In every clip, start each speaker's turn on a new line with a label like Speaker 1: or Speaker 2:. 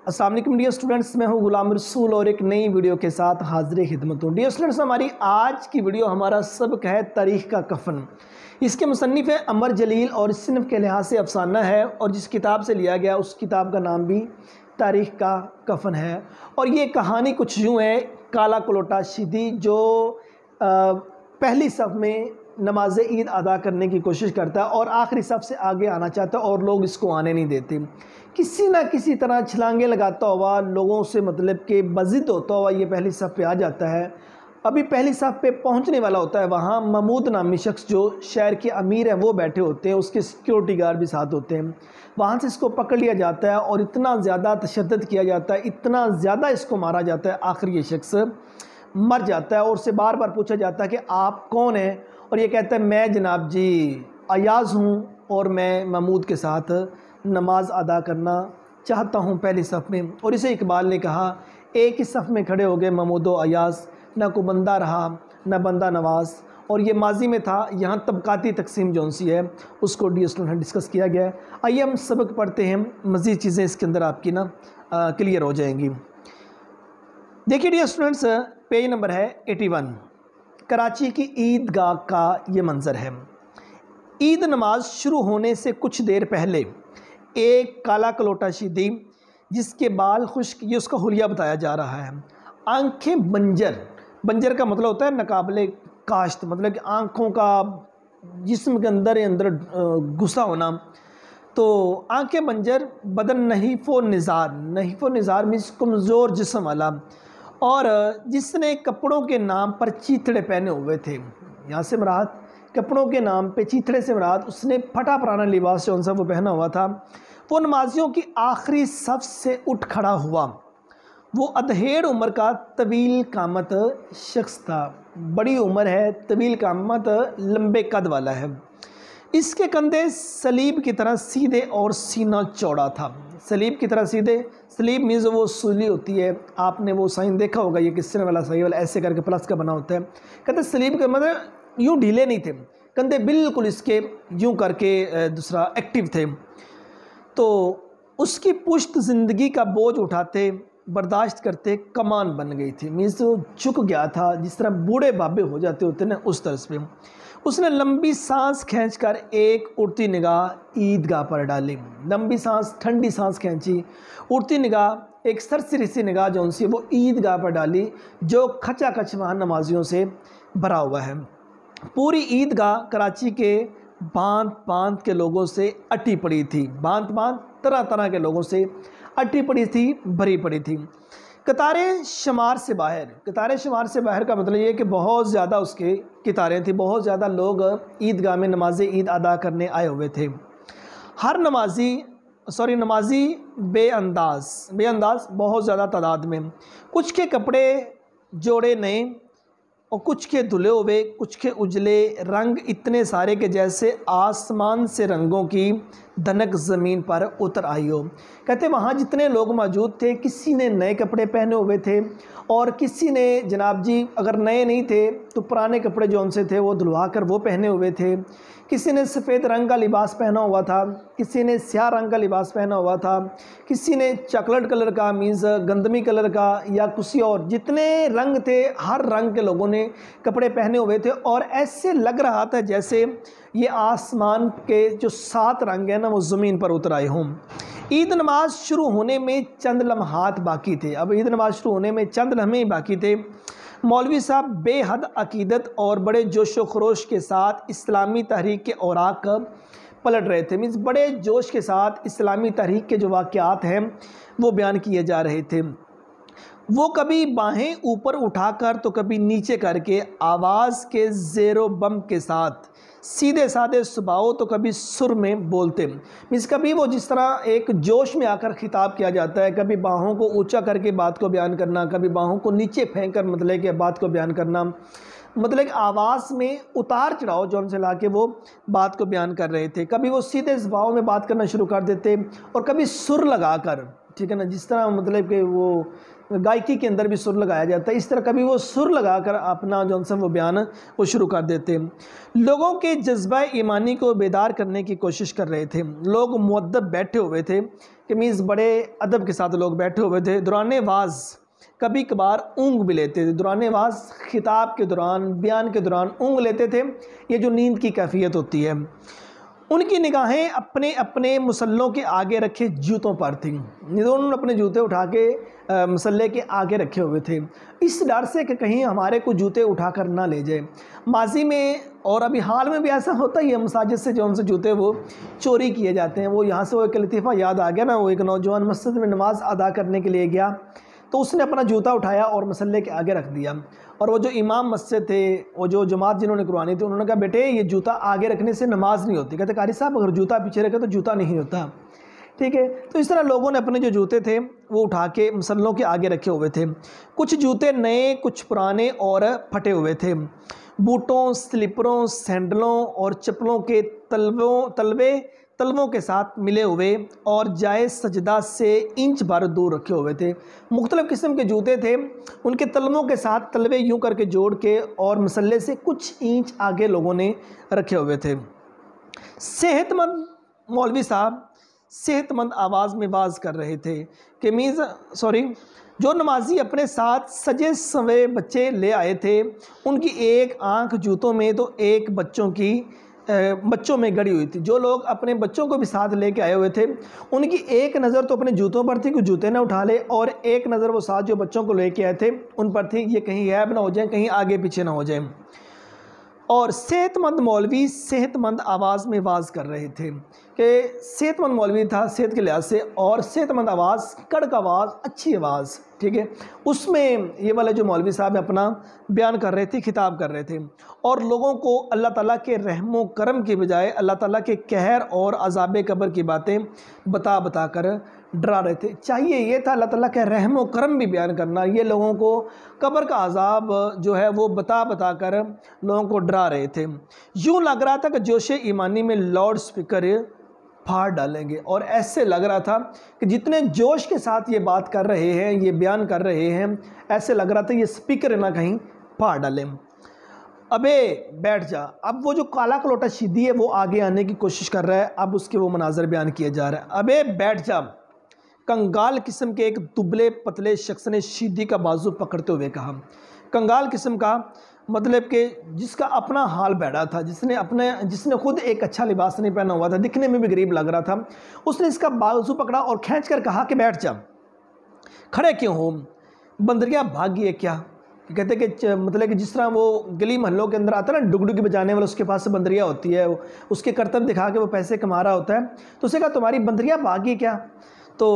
Speaker 1: अस्सलाम वालेकुम dear students, मैं हूं गुलाम रसूल और एक नई वीडियो के साथ हाजिर खिदमत हूँ। डियर स्टूडेंट्स, हमारी आज की वीडियो हमारा सबक है तारीख़ का कफ़न। इसके मुसन्निफ़ है अमर जलील और इस सिनफ़ के लिहाज से अफसाना है और जिस किताब से लिया गया उस किताब का नाम भी तारीख़ का कफ़न है। और ये कहानी कुछ यूँ है, काला कलोटा शिदी जो पहली सफ़ में नमाज ईद अदा करने की कोशिश करता है और आखिरी सफ़ से आगे आना चाहता है और लोग इसको आने नहीं देते। किसी ना किसी तरह छलांगे लगाता हुआ लोगों से मतलब कि बज़िद होता हुआ ये पहली सफ़ पे आ जाता है। अभी पहली सफ़ पे पहुंचने वाला होता है, वहाँ महमूद नामी शख्स जो शहर के अमीर हैं वो बैठे होते हैं, उसके सिक्योरिटी गार्ड भी साथ होते हैं। वहाँ से इसको पकड़ लिया जाता है और इतना ज़्यादा तशद्दुद किया जाता है, इतना ज़्यादा इसको मारा जाता है, आखिर ये शख्स मर जाता है और उससे बार बार पूछा जाता है कि आप कौन हैं, और ये कहता है मैं जनाब जी अयाज़ हूँ और मैं महमूद के साथ नमाज अदा करना चाहता हूँ पहली सफ़ में। और इसे इकबाल ने कहा, एक ही सफ़ में खड़े हो गए महमूद व अयाज़, ना को बंदा रहा ना बंदा नवाज। और ये माजी में था, यहाँ तबकाती तकसीम जौन सी है उसको डिस्कस किया गया है। आइए हम सबक पढ़ते हैं, मज़ीद चीज़ें इसके अंदर आपकी ना क्लियर हो जाएंगी। देखिए डियर स्टूडेंट्स, पेज नंबर है 81। कराची की ईदगाह का ये मंज़र है। ईद नमाज शुरू होने से कुछ देर पहले एक काला कलोटा शिदी जिसके बाल खुश्क, ये उसका हुलिया बताया जा रहा है। आंखें बंजर, बंजर का मतलब होता है नाकाबिले काश्त, मतलब कि आँखों का जिस्म के अंदर घुसा होना। तो आंखें बंजर, बदन नहीफ़ व निज़ार, नहीफ़ व निज़ार मीन्स कमज़ोर जिस्म वाला, और जिसने कपड़ों के नाम पर चीथड़े पहने हुए थे। यहाँ से मुराद कपड़ों के नाम पे चीथड़े से मुराद उसने फटा पुराना लिबास जो सा वो पहना हुआ था। वो नमाजियों की आखिरी सफ़ से उठ खड़ा हुआ। वो अधेड़ उम्र का तवील कामत शख्स था, बड़ी उम्र है, तवील कामत, लंबे कद वाला है। इसके कंधे सलीब की तरह सीधे और सीना चौड़ा था। सलीब की तरह सीधे, सलीब मीन्स वो सूली होती है, आपने वो साइन देखा होगा, ये किस्से वाला साइन वाला ऐसे करके प्लस का बना होता है। कहते सलीब का मतलब यूँ ढीले नहीं थे, कंधे बिल्कुल इसके यूँ करके दूसरा एक्टिव थे। तो उसकी पुश्त ज़िंदगी का बोझ उठाते बर्दाश्त करते कमान बन गई थी, मीन्स वो झुक गया था, जिस तरह बूढ़े बाबे हो जाते होते ना उस तरह पे। उसने लंबी सांस खींचकर एक उड़ती निगाह ईदगाह पर डाली। लंबी सांस, ठंडी सांस खींची, उड़ती निगाह, एक सरसरी सी निगाह जो उनसे वो ईदगाह पर डाली जो खचाखच वहाँ नमाजियों से भरा हुआ है। पूरी ईदगाह कराची के बांध बांध के लोगों से अटी पड़ी थी, बांध बांध तरह तरह के लोगों से अटी पड़ी थी, भरी पड़ी थी। कतारें शुमार से बाहर, कतारें शुमार से बाहर का मतलब ये कि बहुत ज़्यादा उसके कतारें थी, बहुत ज़्यादा लोग ईदगाह में नमाज ईद अदा करने आए हुए थे। हर नमाजी बेअंदाज बहुत ज़्यादा तादाद में। कुछ के कपड़े जोड़े नए और कुछ के धुले हुए, कुछ के उजले, रंग इतने सारे के जैसे आसमान से रंगों की धनक ज़मीन पर उतर आई हो। कहते वहाँ जितने लोग मौजूद थे, किसी ने नए कपड़े पहने हुए थे और किसी ने जनाब जी अगर नए नहीं थे तो पुराने कपड़े जो उनसे थे वो धुलवा कर वो पहने हुए थे। किसी ने सफ़ेद रंग का लिबास पहना हुआ था, किसी ने स्याह रंग का लिबास पहना हुआ था, किसी ने चॉकलेट कलर का मीन्स गंदमी कलर का या किसी और, जितने रंग थे हर रंग के लोगों ने कपड़े पहने हुए थे। और ऐसे लग रहा था जैसे ये आसमान के जो 7 रंग हैं ना वो ज़मीन पर उतर आए हों। ईद नमाज शुरू होने में चंद लम्हात बाकी थे। अब ईद नमाज शुरू होने में चंद लम्हे बाकी थे। मौलवी साहब बेहद अकीदत और बड़े जोश व खरोश के साथ इस्लामी तहरीक के औराक पलट रहे थे, मीन्स बड़े जोश के साथ इस्लामी तहरीक के जो वाक़यात हैं वो बयान किए जा रहे थे। वो कभी बाहें ऊपर उठाकर तो कभी नीचे करके आवाज़ के ज़ेरो बम के साथ सीधे साधे सुभाव तो कभी सुर में बोलते, मीन्स कभी वो जिस तरह एक जोश में आकर खिताब किया जाता है, कभी बाहों को ऊंचा करके बात को बयान करना, कभी बाहों को नीचे फेंक कर मतलब कि बात को बयान करना, मतलब आवाज़ में उतार चढ़ाव जो उनसे ला के वो बात को बयान कर रहे थे। कभी वो सीधे स्वभाव में बात करना शुरू कर देते और कभी सुर लगाकर, ठीक है ना, जिस तरह मतलब कि वो गायकी के अंदर भी सुर लगाया जाता है, इस तरह कभी वो सुर लगाकर अपना जो वो बयान वो शुरू कर देते। लोगों के जज्बा ईमानी को बेदार करने की कोशिश कर रहे थे। लोग मुअद्दब बैठे हुए थे, कि मीन्स बड़े अदब के साथ लोग बैठे हुए थे। दौरान वाज कभी कभार ऊँग भी लेते थे। दौरान वाज खिताब के दौरान, बयान के दौरान ऊँग लेते थे। ये जो नींद की कैफियत होती है। उनकी निगाहें अपने अपने मुसल्लों के आगे रखे जूतों पर थीं। उन्होंने अपने जूते उठा के मसल्ले के आगे रखे हुए थे, इस डर से कि कहीं हमारे को जूते उठाकर ना ले जाए। माजी में और अभी हाल में भी ऐसा होता ही है, मसाजिद से जो उनसे जूते वो चोरी किए जाते हैं। वो यहाँ से वो एक लतीफ़ा याद आ गया ना, वो एक नौजवान मस्जिद में नमाज अदा करने के लिए गया, तो उसने अपना जूता उठाया और मसल्ले के आगे रख दिया। और वो जो इमाम मस्जिद थे, वो जो जमात जिन्होंने करवानी थी, उन्होंने कहा बेटे ये जूता आगे रखने से नमाज नहीं होती। कहते कारी साहब अगर जूता पीछे रखे तो जूता नहीं होता। ठीक है, तो इस तरह लोगों ने अपने जो जूते थे वो उठा के मसल्लों के आगे रखे हुए थे। कुछ जूते नए, कुछ पुराने और फटे हुए थे। बूटों, स्लीपरों, सैंडलों और चप्पलों के तलवों के साथ मिले हुए और जाए सजदा से इंच भर दूर रखे हुए थे। मुख्तलिफ़ किस्म के जूते थे, उनके तलवों के साथ तलवे यूं करके जोड़ के और मसल्ले से कुछ इंच आगे लोगों ने रखे हुए थे। सेहतमंद मौलवी साहब सेहतमंद आवाज़ में वाज कर रहे थे कि जो नमाजी अपने साथ सजे सवे बच्चे ले आए थे, उनकी एक आंख जूतों में तो एक बच्चों में गड़ी हुई थी। जो लोग अपने बच्चों को भी साथ लेके आए हुए थे, उनकी एक नज़र तो अपने जूतों पर थी कि जूते ना उठा ले, और एक नज़र वो साथ जो बच्चों को लेके आए थे उन पर थी, ये कहीं गैब ना हो जाए, कहीं आगे पीछे ना हो जाए। और सेहतमंद मौलवी सेहतमंद आवाज़ में वाज कर रहे थे कि सेहतमंद मौलवी था सेहत के लिहाज से, और सेहतमंद आवाज़, कड़क आवाज़, अच्छी आवाज़, ठीक है, उसमें ये वाले जो मौलवी साहब अपना बयान कर रहे थे, खिताब कर रहे थे, और लोगों को अल्लाह ताला के रहमो करम की बजाय अल्लाह ताला के कहर और अज़ाब कब्र की बातें बता कर डरा रहे थे। चाहिए ये था अल्लाह ताला के रहमो करम भी बयान करना, ये लोगों को कब्र का अज़ाब जो है वो बता कर लोगों को डरा रहे थे। यूँ लग रहा था कि जोशे ईमानी में लाउड स्पीकर फाड़ डालेंगे, और ऐसे लग रहा था कि जितने जोश के साथ ये बात कर रहे हैं, ये बयान कर रहे हैं, ऐसे लग रहा था ये स्पीकर ना कहीं फाड़ डालें। अबे बैठ जा। अब वो जो काला कलोटा शिद्दी है वो आगे आने की कोशिश कर रहा है, अब उसके वो मनाजर बयान किए जा रहा है। अबे बैठ जा। कंगाल किस्म के एक दुबले पतले शख्स ने शिद्दी का बाजू पकड़ते हुए कहा। कंगाल किस्म का मतलब कि जिसका अपना हाल बैठा था, जिसने खुद एक अच्छा लिबास नहीं पहना हुआ था, दिखने में भी गरीब लग रहा था, उसने इसका बाजू पकड़ा और खींच कर कहा कि बैठ जा। खड़े क्यों हो? बंदरिया भागी है क्या? कहते कि मतलब कि जिस तरह वो गली महलों के अंदर आता है ना डुगडुगी बजाने वाला, उसके पास से बंदरिया होती है, उसके करतब दिखा के वो पैसे कमा रहा होता है, तो उसे कहा तुम्हारी बंदरिया भागी क्या? तो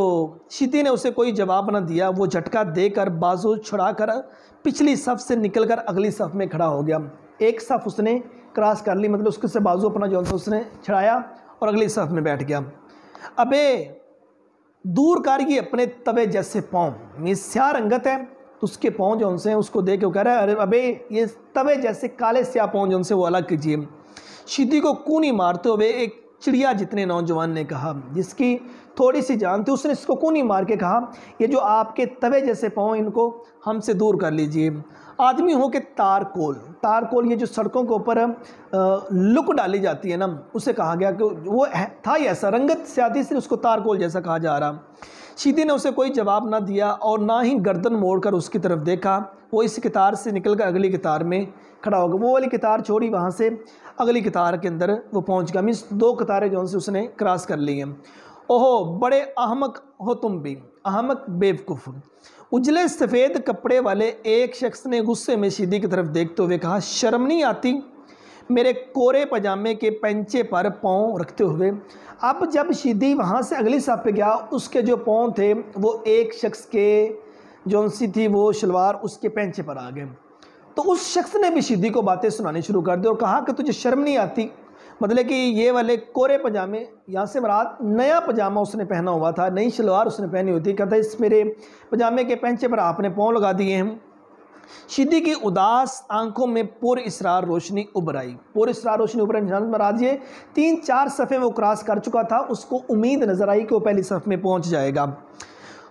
Speaker 1: शिद्दी ने उसे कोई जवाब न दिया। वो झटका देकर बाजू छुड़ाकर पिछली सफ़ से निकलकर अगली सफ़ में खड़ा हो गया। एक सफ़ उसने क्रॉस कर ली, मतलब उसके से बाजू अपना जो उसने छड़ाया और अगली सफ़ में बैठ गया। अबे दूर कर ये अपने तवे जैसे पाँव, स्या रंगत है तो उसके पाँव जो उनसे उसको देख के वो कह रहा है अरे अबे ये तवे जैसे काले स्या पाँव जो उनसे वो अलग कीजिए। शिद्दी को कूनी मारते हुए एक चिड़िया जितने नौजवान ने कहा, जिसकी थोड़ी सी जान थी, उसने इसको कूनी मार के कहा ये जो आपके तवे जैसे पाँव इनको हमसे दूर कर लीजिए। आदमी हो के तारकोल ये जो सड़कों के ऊपर लुक डाली जाती है ना, उसे कहा गया कि वो था ही ऐसा, रंगत से आती इसलिए उसको तारकोल जैसा कहा जा रहा। शिद्दी ने उसे कोई जवाब ना दिया और ना ही गर्दन मोड़कर उसकी तरफ देखा। वो इस कतार से निकलकर अगली कतार में खड़ा हो गया। वो वाली कतार छोड़ी, वहाँ से अगली कतार के अंदर वो पहुँच गया। मीन्स 2 कतारें जो से उसने क्रॉस कर ली हैं। ओहो बड़े अहमक हो तुम भी, अहमक बेवकूफ़। उजले सफ़ेद कपड़े वाले एक शख्स ने गुस्से में शिद्दी की तरफ देखते हुए कहा, शर्म नहीं आती मेरे कोरे पजामे के पंचे पर पाँव रखते हुए? अब जब शिद्दी वहाँ से अगली सफ़ पे गया, उसके जो पाँव थे वो एक शख्स के जो सी थी वो शलवार उसके पैंचे पर आ गए। तो उस शख्स ने भी शिद्दी को बातें सुनानी शुरू कर दी और कहा कि तुझे शर्म नहीं आती? मतलब कि ये वाले कोरे पजामे, यहाँ से मराद नया पजामा उसने पहना हुआ था, नई शलवार उसने पहनी हुई थी। कहता इस मेरे पजामे के पैंचे पर आपने पाँव लगा दिए हैं। शिद्दी की उदास आंखों में पुर इसरार रोशनी उभर आई। मराज ये 3-4 सफ़े वो क्रॉस कर चुका था, उसको उम्मीद नज़र आई कि वो पहली सफ़ में पहुंच जाएगा।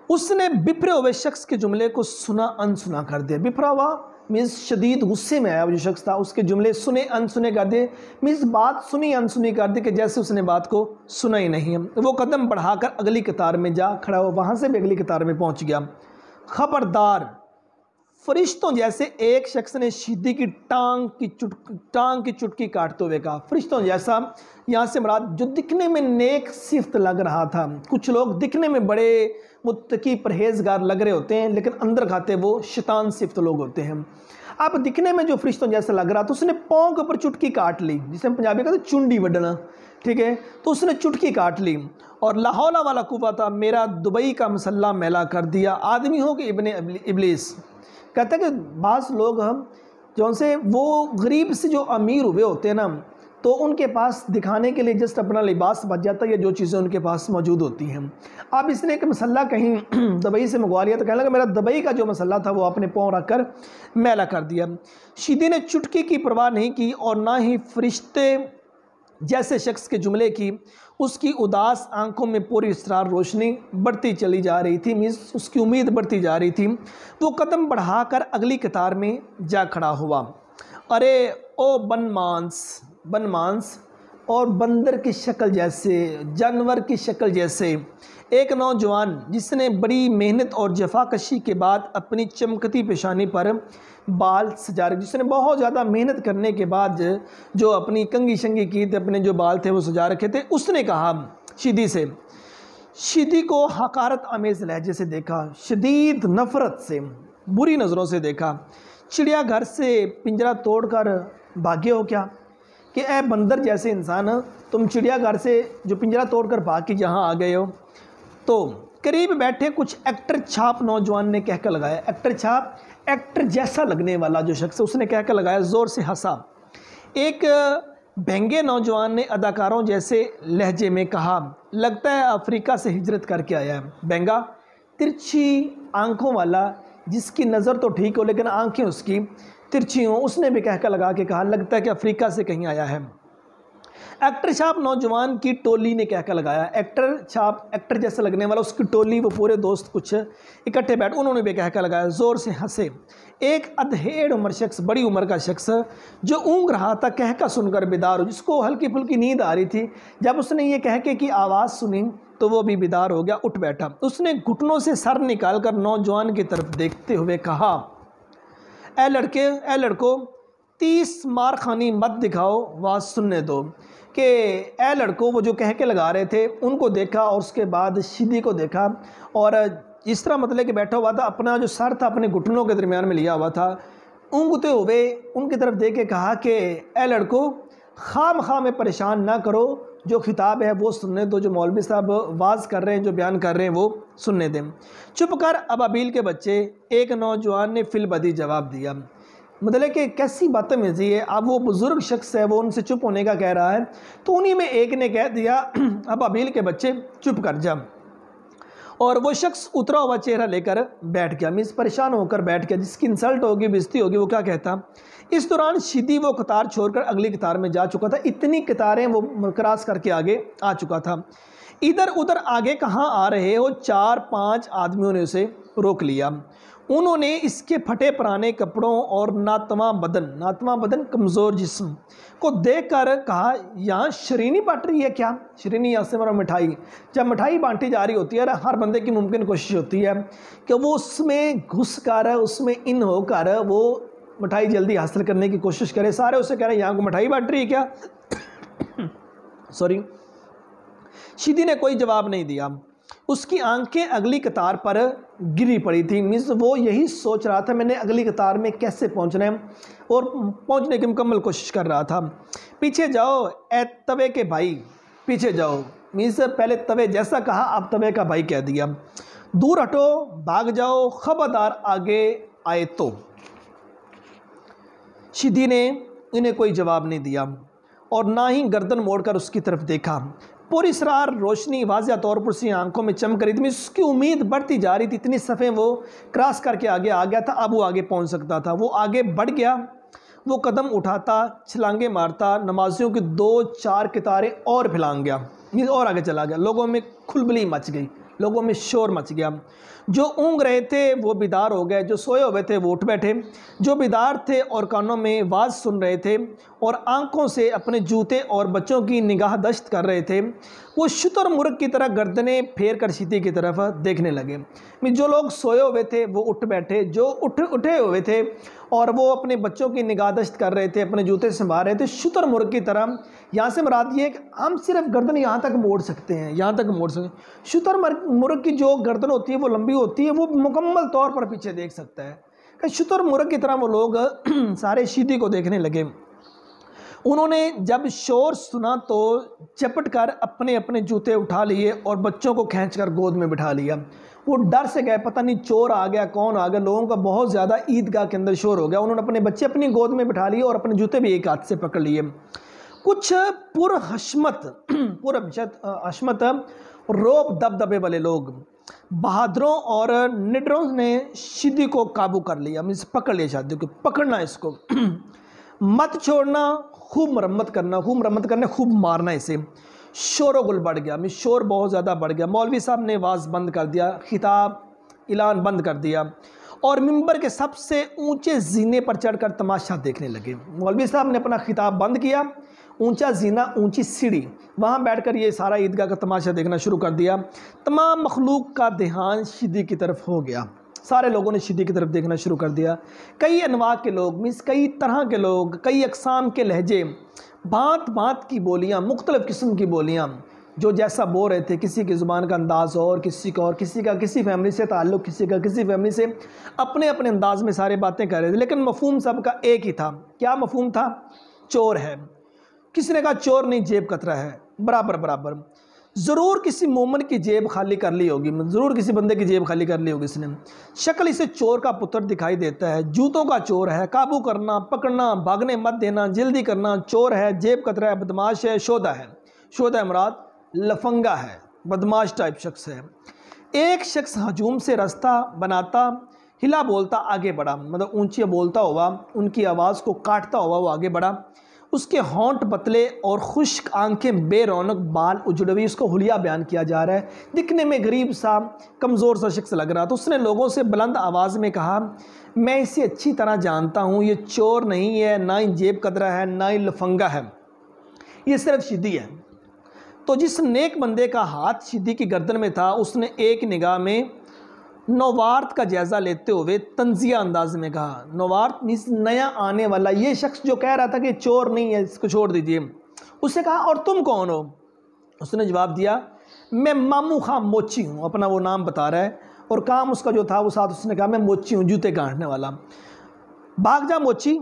Speaker 1: उसने बिफरे हुए शख्स के जुमले को सुना अनसुना कर दिया। बिफरा हुआ मीन्स शदीद गुस्से में आया वो जो शख्स था, उसके जुमले सुने अनसुने कर दिए, मीन्स बात सुनी अनसुनी कर दी कि जैसे उसने बात को सुना ही नहीं है। वो कदम बढ़ाकर अगली कतार में जा खड़ा हुआ, वहाँ से भी अगली कतार में पहुँच गया। खबरदार, फरिश्तों जैसे एक शख्स ने शीदी की टांग की चुटकी काटते हुए कहा। फरिश्तों जैसा यहाँ से मुराद जो दिखने में नेक सिफ्त लग रहा था। कुछ लोग दिखने में बड़े मुत्तकी परहेजगार लग रहे होते हैं, लेकिन अंदर खाते वो शैतान सिफ्त लोग होते हैं। अब दिखने में जो फरिश्तों जैसा लग रहा था, उसने पाँव के ऊपर चुटकी काट ली, जिसे हम पंजाबी कहते हैं चुंडी वड्डना, ठीक है। तो उसने चुटकी काट ली और ला हौला वाला कुव्वता, मेरा दुबई का मसल्ला मैला कर दिया। आदमी हो कि इब्ने इब्लीस। कहते हैं कि बाज़ लोग हम जो उनसे वो गरीब से जो अमीर हुए होते हैं ना, तो उनके पास दिखाने के लिए जस्ट अपना लिबास बच जाता है या जो चीज़ें उनके पास मौजूद होती हैं। अब इसने एक मसल्ला कहीं दुबई से मंगवा लिया, तो कहने लगा मेरा दुबई का जो मसल्ला था वो अपने पाँव रख कर मैला कर दिया। शीदी ने चुटकी की परवाह नहीं की और ना ही फरिश्ते जैसे शख्स के जुमले की। उसकी उदास आंखों में पूरी इसरार रोशनी बढ़ती चली जा रही थी, मीन्स उसकी उम्मीद बढ़ती जा रही थी। वो कदम बढ़ाकर अगली कतार में जा खड़ा हुआ। अरे ओ बनमांस और बंदर की शक्ल जैसे, जानवर की शक्ल जैसे एक नौजवान जिसने बड़ी मेहनत और जफाकशी के बाद अपनी चमकती पेशानी पर बाल सजा रखे, जिसने बहुत ज़्यादा मेहनत करने के बाद जो अपनी कंघी शंगी की थी, अपने जो बाल थे वो सजा रखे थे, उसने कहा शीदी से। शीदी को हकारत आमेज़ लहजे से देखा, शदीद नफ़रत से, बुरी नज़रों से देखा। चिड़ियाघर से पिंजरा तोड़कर भागे हो क्या? कि ए बंदर जैसे इंसान, तुम चिड़ियाघर से जो पिंजरा तोड़कर भाग के यहाँ आ गए हो। तो करीब बैठे कुछ एक्टर छाप नौजवान ने कहकर लगाया। एक्टर छाप, एक्टर जैसा लगने वाला जो शख्स, उसने कहकर लगाया, ज़ोर से हंसा। एक भंगे नौजवान ने अदाकारों जैसे लहजे में कहा, लगता है अफ्रीका से हिजरत करके आया है। भंगा, तिरछी आंखों वाला, जिसकी नज़र तो ठीक हो लेकिन आंखें उसकी तिरछी हों, उसने भी कहकर लगा के कहा, लगता है कि अफ्रीका से कहीं आया है। एक्टर छाप नौजवान की टोली ने कहकर लगाया। एक्टर छाप, एक्टर जैसा लगने वाला, उसकी टोली, वो पूरे दोस्त कुछ इकट्ठे बैठ, उन्होंने भी कहकर लगाया, ज़ोर से हंसे। एक अधेड़ उम्र शख्स, बड़ी उम्र का शख्स जो ऊँग रहा था, कहका सुनकर बेदार हो, जिसको हल्की फुल्की नींद आ रही थी, जब उसने ये कहके की आवाज़ सुनी तो वो भी बेदार हो गया, उठ बैठा। उसने घुटनों से सर निकालकर नौजवान की तरफ देखते हुए कहा, ए लड़को 30 मार खानी मत दिखाओ, आवाज़ सुनने दो। कि ए लड़कों, वो जो कह के लगा रहे थे उनको देखा और उसके बाद शीदी को देखा और इस तरह मतलब कि बैठा हुआ था, अपना जो सर था अपने घुटनों के दरमियान में लिया हुआ था, ऊँगते हुए उनकी तरफ देख के कहा कि ए लड़कों, खाम में परेशान ना करो, जो खिताब है वो सुनने दो, जो मौलवी साहब वाज कर रहे हैं, जो बयान कर रहे हैं वो सुनने दें। चुप कर अबाबील के बच्चे, एक नौजवान ने फिलबदी जवाब दिया। मतलब कि कैसी बदतमीज़ी है। अब वो बुज़ुर्ग शख्स है, वो उनसे चुप होने का कह रहा है, तो उन्हीं में एक ने कह दिया, अबाबील के बच्चे चुप कर जा। और वो शख्स उतरा हुआ चेहरा लेकर बैठ गया, मीन्स परेशान होकर बैठ गया। जिसकी इंसल्ट होगी, बेइज्जती होगी, वो क्या कहता। इस दौरान शीदी वो कतार छोड़कर अगली कतार में जा चुका था। इतनी कतारें वो क्रॉस करके आगे आ चुका था। इधर उधर आगे कहाँ आ रहे हो, 4-5 आदमियों ने उसे रोक लिया। उन्होंने इसके फटे पुराने कपड़ों और नातवा बदन कमज़ोर जिस्म को देखकर कहा, यहाँ शरीनी बांट रही है क्या? शरीनी यहाँ से मतलब मिठाई, जब मिठाई बांटी जा रही होती है, हर बंदे की मुमकिन कोशिश होती है कि वो उसमें घुस कर, उसमें इन होकर वो मिठाई जल्दी हासिल करने की कोशिश करे। सारे उससे कह रहे हैं, यहाँ को मिठाई बांट रही है क्या? सॉरी। शीदी ने कोई जवाब नहीं दिया। उसकी आंखें अगली कतार पर गिरी पड़ी थी, मीन्स वो यही सोच रहा था, मैंने अगली कतार में कैसे पहुंचना है, और पहुंचने की मुकम्मल कोशिश कर रहा था। पीछे जाओ ए तवे के भाई, पीछे जाओ, मीन्स पहले तवे जैसा कहा, अब तवे का भाई कह दिया। दूर हटो, भाग जाओ, खबरदार आगे आए तो। शीदी ने इन्हें कोई जवाब नहीं दिया और ना ही गर्दन मोड़कर उसकी तरफ देखा। पूरी सरार रोशनी वाज़िया तौर पर उसकी आंखों में चमक रही थी। उसकी उम्मीद बढ़ती जा रही थी, इतनी सफ़े वो क्रॉस करके आगे आ गया था, अब वो आगे पहुंच सकता था। वो आगे बढ़ गया, वो कदम उठाता, छलांगे मारता, नमाजियों की 2-4 कतारें और फैलांग गया, और आगे चला गया। लोगों में खुलबली मच गई, लोगों में शोर मच गया। जो ऊँग रहे थे वो बेदार हो गए, जो सोए हुए थे वो उठ बैठे, जो बेदार थे और कानों में आवाज़ सुन रहे थे और आंखों से अपने जूते और बच्चों की निगाह दश्त कर रहे थे, वो शुतुरमुर्ग की तरह गर्दनें फेर कर सीधी की तरफ देखने लगे। जो लोग सोए हुए थे वो उठ बैठे, जो उठे हुए थे और वो अपने बच्चों की निगाहदश्त कर रहे थे, अपने जूते संभाल रहे थे शुतुरमुर्ग की तरह। यहाँ से मुराद ये है कि हम सिर्फ गर्दन यहाँ तक मोड़ सकते हैं, यहाँ तक मोड़ सकते हैं। शुतुरमुर्ग की जो गर्दन होती है वो लंबी होती है, वो मुकम्मल तौर पर पीछे देख सकता है। कि शुतुरमुर्ग की तरह वो लोग सारे शीदी को देखने लगे। उन्होंने जब शोर सुना तो चपट कर अपने अपने जूते उठा लिए और बच्चों को खींचकर गोद में बिठा लिया। वो डर से गए, पता नहीं चोर आ गया, कौन आ गया। लोगों का बहुत ज़्यादा ईदगाह के अंदर शोर हो गया। उन्होंने अपने बच्चे अपनी गोद में बिठा लिए और अपने जूते भी एक हाथ से पकड़ लिए। कुछ हशमत रोब दबदबे वाले लोग, बहादुरों और निडरों ने शिद्दी को काबू कर लिया। मीन्स पकड़ लिया, शादी को पकड़ना, इसको मत छोड़ना, खूब मरम्मत करना, खूब मारना इसे। शोर गुल बढ़ गया, मीन्स शोर बहुत ज़्यादा बढ़ गया। मौलवी साहब ने आवाज़ बंद कर दिया, खिताब ऐलान बंद कर दिया और मिंबर के सबसे ऊंचे जीने पर चढ़कर तमाशा देखने लगे। मौलवी साहब ने अपना खिताब बंद किया, ऊंचा जीना, ऊंची सीढ़ी, वहाँ बैठकर ये सारा ईदगाह का तमाशा देखना शुरू कर दिया। तमाम मखलूक का ध्यान शिद्दी की तरफ हो गया। सारे लोगों ने शिद्दी की तरफ देखना शुरू कर दिया। कई अनवा के लोग, मीन्स कई तरह के लोग, कई अकसाम के लहजे, भांत भांत की बोलियाँ, मुख्तलिफ़ किस्म की बोलियाँ, जो जैसा बोल रहे थे। किसी की ज़ुबान का अंदाज़ और किसी का, और किसी का किसी फैमिली से ताल्लुक़, किसी का किसी फैमिली से, अपने अपने अंदाज़ में सारे बातें कर रहे थे। लेकिन मफहूम सबका एक ही था। क्या मफहूम था? चोर है। किसी ने कहा चोर नहीं, जेब कतरा है। बराबर बराबर। ज़रूर किसी मोमन की जेब खाली कर ली होगी, ज़रूर किसी बंदे की जेब खाली कर ली होगी इसने। शक्ल इसे चोर का पुत्र दिखाई देता है। जूतों का चोर है, काबू करना, पकड़ना, भागने मत देना, जल्दी करना। चोर है, जेब कतरा है, बदमाश है, शोधा है। शोधा मुराद लफंगा है, बदमाश टाइप शख्स है। एक शख्स हजूम से रास्ता बनाता, हिला बोलता आगे बढ़ा, मतलब ऊंची बोलता हुआ, उनकी आवाज़ को काटता हुआ वो आगे बढ़ा। उसके होंठ पतले और खुश्क आंखें बेरौनक, बाल उजड़े हुए, इसको हुलिया बयान किया जा रहा है। दिखने में गरीब सा, कमज़ोर सा शख्स लग रहा था। उसने लोगों से बुलंद आवाज़ में कहा, मैं इसे अच्छी तरह जानता हूँ, ये चोर नहीं है, ना ही जेब कतरा है, ना ही लफंगा है, ये सिर्फ शिद्दी है। तो जिस नेक बंदे का हाथ शिद्दी की गर्दन में था, उसने एक निगाह में नौवार्त का जायज़ा लेते हुए तंजिया अंदाज में कहा। नौवार्त मीन्स नया आने वाला, ये शख्स जो कह रहा था कि चोर नहीं है, इसको छोड़ दीजिए। उससे कहा, और तुम कौन हो? उसने जवाब दिया, मैं मामू खां मोची हूँ। अपना वो नाम बता रहा है और काम उसका जो था वो साथ उसने कहा, मैं मोची हूँ, जूते गांठने वाला। भाग जा मोची,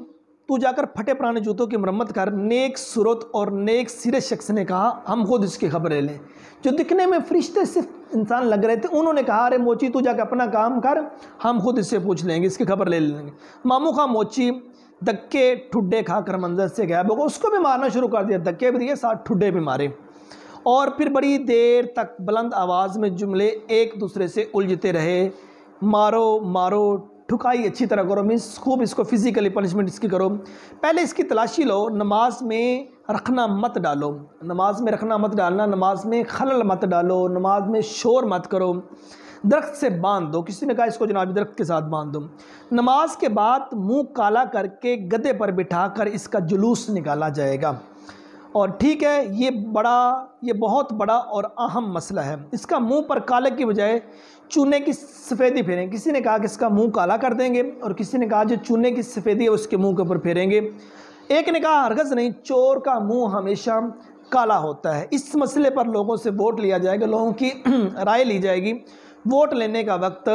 Speaker 1: तू जाकर फटे पुराने जूतों की मरम्मत कर। नेक सूरत और नेक सिरे शख्स ने कहा, हम खुद इसकी खबर ले लें। जो दिखने में फरिश्ते सिर्फ इंसान लग रहे थे, उन्होंने कहा, अरे मोची तू जाकर अपना काम कर, हम खुद इससे पूछ लेंगे, इसकी खबर ले लेंगे। मामू खां मोची धक्के ठुड्डे खाकर मंजर से गायब हो गया। उसको भी मारना शुरू कर दिया, धक्के भी दिए, साथ ठुड्डे भी मारे। और फिर बड़ी देर तक बुलंद आवाज़ में जुमले एक दूसरे से उलझते रहे। मारो मारो, ठुकाई अच्छी तरह करो, मीन्स खूब इसको फिज़िकली पनिशमेंट इसकी करो। पहले इसकी तलाशी लो, नमाज में रखना मत डालो, नमाज में रखना मत डालना, नमाज में खलल मत डालो, नमाज में शोर मत करो। दरख्त से बांध दो, किसी ने कहा इसको जनाब दरख्त के साथ बांध दो। नमाज के बाद मुंह काला करके गधे पर बिठाकर इसका जुलूस निकाला जाएगा। और ठीक है, ये बहुत बड़ा और अहम मसला है। इसका मुंह पर काले की बजाय चूने की सफ़ेदी फेरें। किसी ने कहा कि इसका मुंह काला कर देंगे और किसी ने कहा जो चूने की सफ़ेदी है उसके मुंह के ऊपर फेरेंगे। एक ने कहा हरगज़ नहीं, चोर का मुंह हमेशा काला होता है। इस मसले पर लोगों से वोट लिया जाएगा, लोगों की राय ली जाएगी। वोट लेने का वक्त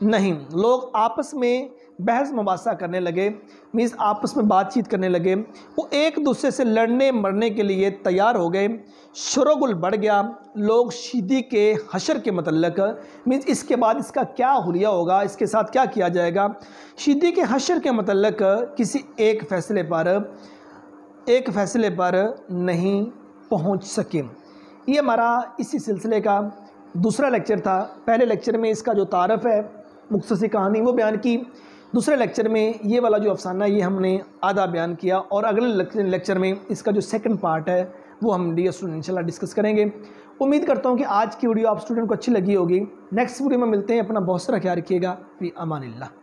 Speaker 1: नहीं। लोग आपस में बहस मुबासा करने लगे, मीन्स आपस में बातचीत करने लगे। वो एक दूसरे से लड़ने मरने के लिए तैयार हो गए। शोरगुल बढ़ गया। लोग शिद्दी के हशर के मतलब, मीन्स इसके बाद इसका क्या हुलिया होगा, इसके साथ क्या किया जाएगा, शिद्दी के हशर के मतलब किसी एक फ़ैसले पर नहीं पहुंच सके। ये हमारा इसी सिलसिले का दूसरा लेक्चर था। पहले लेक्चर में इसका जो तारफ़ है, मुख्तसर कहानी वो बयान की। दूसरे लेक्चर में ये वाला जो अफसाना है ये हमने आधा बयान किया और अगले लेक्चर में इसका जो सेकंड पार्ट है वो हम इंशाल्लाह डिस्कस करेंगे। उम्मीद करता हूँ कि आज की वीडियो आप स्टूडेंट को अच्छी लगी होगी। नेक्स्ट वीडियो में मिलते हैं। अपना बहुत सारा ख्याल रखिएगा। फी अमानिल्लाह।